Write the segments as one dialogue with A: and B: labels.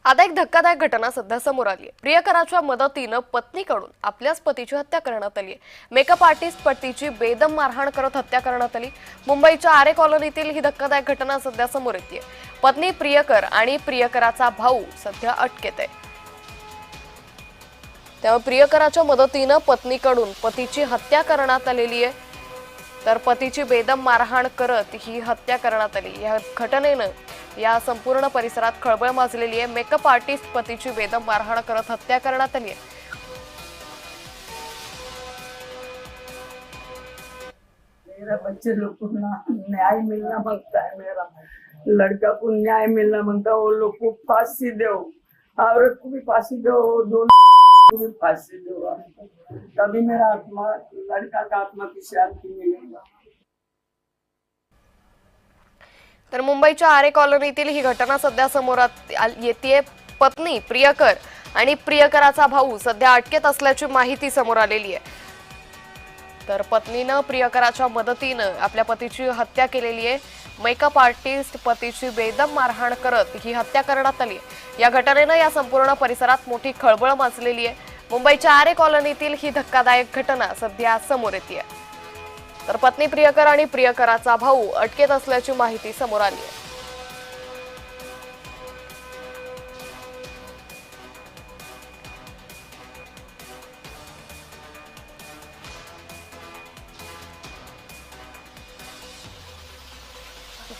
A: आता एक धक्कादायक घटना सध्या समोर आली आहे। प्रियकराच्या मदतीनं पत्नीकडून आपल्याच पतीची हत्या करण्यात आली आहे। मेकअप आर्टिस्ट पतीची बेदम मारहाण करत हत्या करण्यात आली। मुंबईच्या आरे कॉलनीतील ही धक्कादायक घटना सध्या समोर येते। पत्नी प्रियकर आणि प्रियकराचा भाऊ सध्या अटकेत आहे। त्यामुळे प्रियकराच्या मदतीनं पत्नीकडून पतीची हत्या करण्यात आलेली आहे। तर पतीची बेदम मारहाण करत ही हत्या करण्यात आली। या घटनेनं या संपूर्ण परिसरात खळबळ माजलेली आहे। मेकअप आर्टिस्ट पतीची बेदम मारहाण करत हत्या करण्यात आली आहे।
B: मेरा बच्चे लोग को न्याय मिलना मांगता है। मेरा लड़का को न्याय मिलना मांगता है। वो लोग को फांसी दो, औरत को भी फांसी दो, दोनों को भी फांसी दो, तभी मेरा आत्मा, लड़का का आत्मा की शांति मिलेगा।
A: तर मुंबईच्या आरे कॉलनीतील ही घटना सध्या समोर येते। पत्नी प्रियकर आणि प्रियकराचा भाऊ सध्या अटकेत असल्याची माहिती समोर आलेली आहे। तर पत्नीनं प्रियकराच्या मदतीनं आपल्या पतीची हत्या केलेली आहे। मेकअप आर्टिस्ट पतीची बेदम मारहाण करत ही हत्या करण्यात आली आहे। या घटनेनं या संपूर्ण परिसरात मोठी खळबळ माजलेली आहे। मुंबईच्या आरे कॉलनीतील ही धक्कादायक घटना सध्या समोर येते। तर पत्नी प्रियकर आणि प्रियकराचा भाऊ अटकेत असल्याची माहिती समोर आली आहे।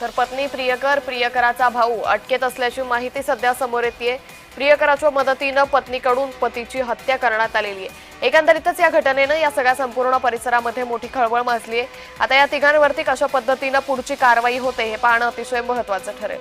A: तर पत्नी प्रियकर प्रियकराचा भाऊ अटकेत असल्याची माहिती सध्या समोर येते। प्रियकराच्या मदतीनं पत्नीकडून पतीची हत्या करण्यात आलेली आहे। एकंदरीतच या घटनेनं या सगळ्या संपूर्ण परिसरामध्ये मोठी खळबळ माजली आहे। आता या तिघांवरती कशा पद्धतीनं पुढची कारवाई होते हे पाहणं अतिशय महत्त्वाचं ठरेल।